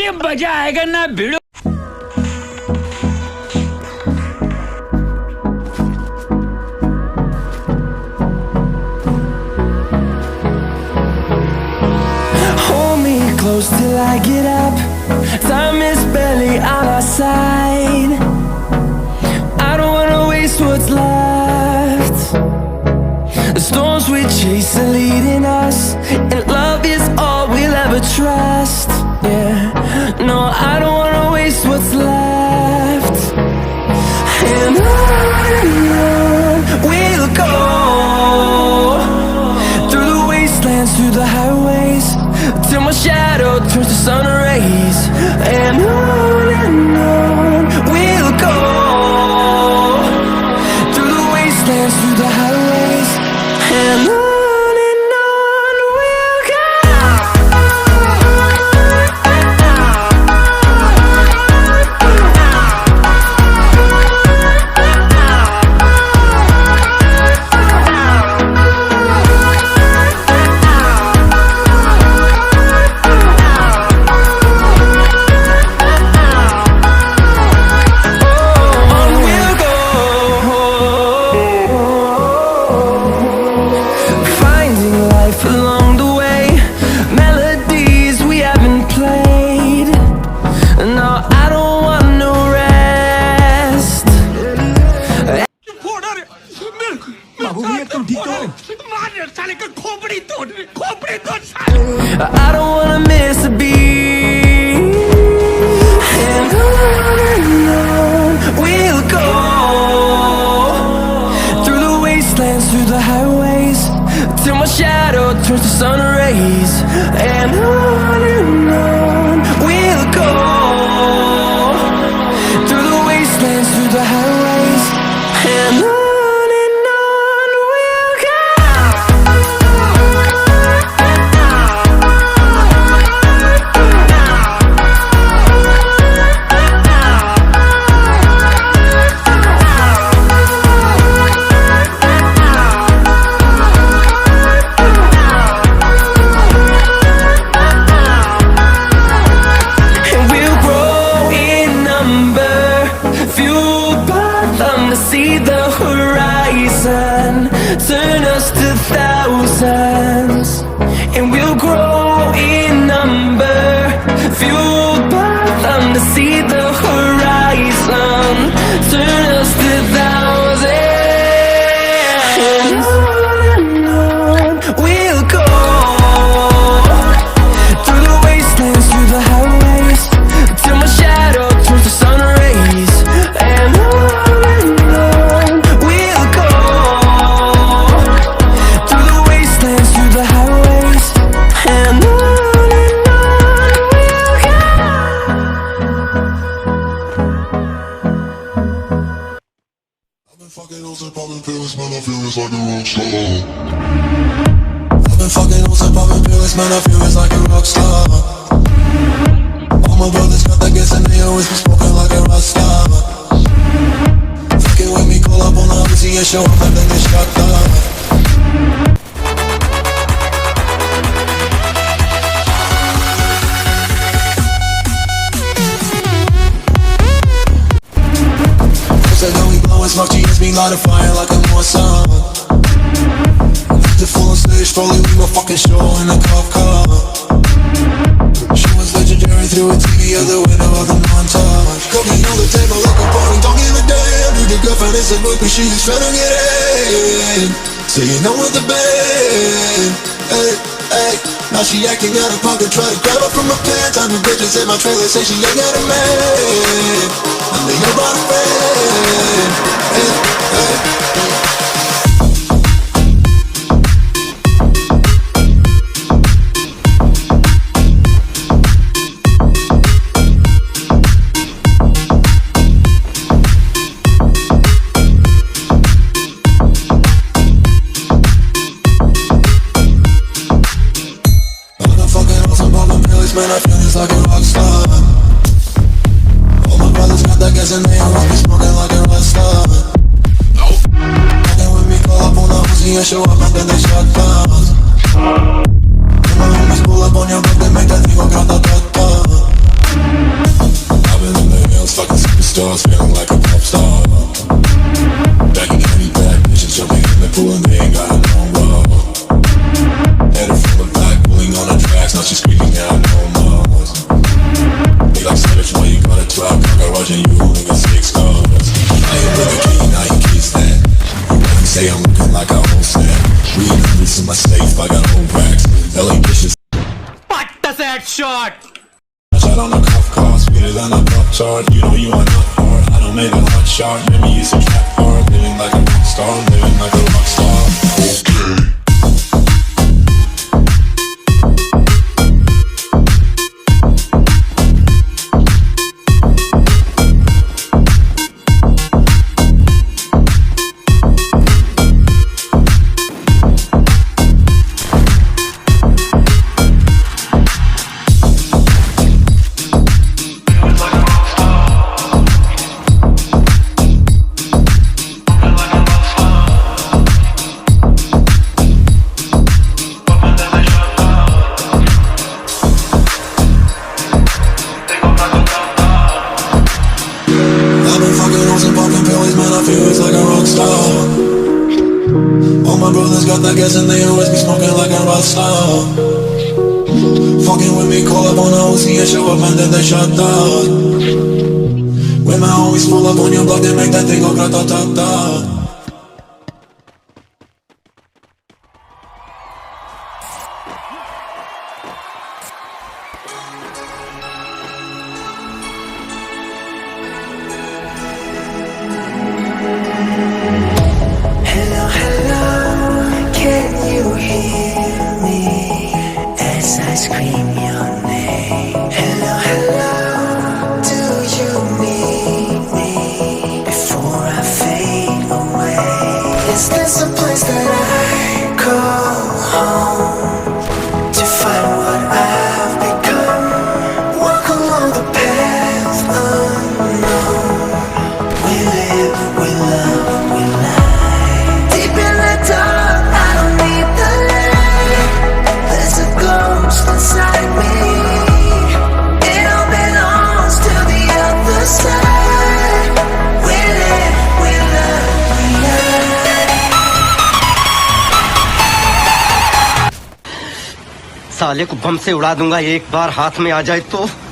ये मजा आएगा ना भिड़ो. Hold me close till I get up. Time is barely on our side. I don't wanna waste what's left. The storms we chase are leading us, and love is all we'll ever trust. Yeah, no, I don't wanna waste what's left. And on we'll go, through the wastelands, through the highways, till my shadow turns to sun rays. And on we'll go, through the wastelands, through the highways, and on we'll go. I don't wanna miss a beat. And on we'll go, through the wastelands, through the highways, till my shadow turns to sun rays. And on we'll go, through the wastelands, through the highways, and on. See the horizon, turn us to thousands, and we'll grow in number, fueled by them to see the horizon, turn us to thousands, and on we'll go, through the wastelands, through the highways, till my shadow turns to sun rays, and on. Fucking hoes and popping pills, man, I feel it's like a rock star. I've been fucking hoes and popping pills, man, I feel it's like a rock star. All my brothers got that gas and they always been smoking like a rock star. Fucking with me, call up on the Uzi and show up and then get shot down. Smoke cheese, me light a fire like a Mossad. The full on stage, probably leave my fucking show in a cop car. She was legendary through a TV out the window of the montage. Cooking on the table like a party, don't give a damn. Dude, the girlfriend is a book, but she just trying to get in. So you know what the band. Hey, hey. Now she acting out of pocket, try to grab her from my pants. I'm the bitches in my trailer, say she ain't got a man. I'm the your body fan. Hey, hey. Man, I feel this like a rock star. All my brothers got that gas and they always be smoking like a rock star. Fucking with me, call up on the Uzi and show up and then they shut down. And my homies pull up on your block, they make that thing go grata-ta-ta. racks, now she's screaming out no more. They like savage when you got a 12 car garage and you only got 6 cars. I ain't with the key, now you kiss that. You wanna say I'm looking like a whole set. Reading this in my safe, I got whole racks. LA dishes. Shot. Shot on a cuff car, sweeter than a pop chart. You know you are not hard, I don't make a hot shot. Maybe you some trap hard, living like a rock star, living like a rock star. Okay. All my brothers got that gas and they always be smoking like a rock star. Fucking with me, call up on a OC and show up and then they shut down. When my homies pull up on your block, they make that thing go grata-ta-ta. Scream your name. Hello, hello. Do you need me before I fade away? Is this a place that I call home to find what I've become? Walk along the path unknown. We live, we love, we lie. Deep in the dark, I don't need the light. There's a ghost inside me. It all belongs to the other side. We live, we love, we lie. साले को बम से उड़ा दूंगा एक बार हाथ में आ जाए तो।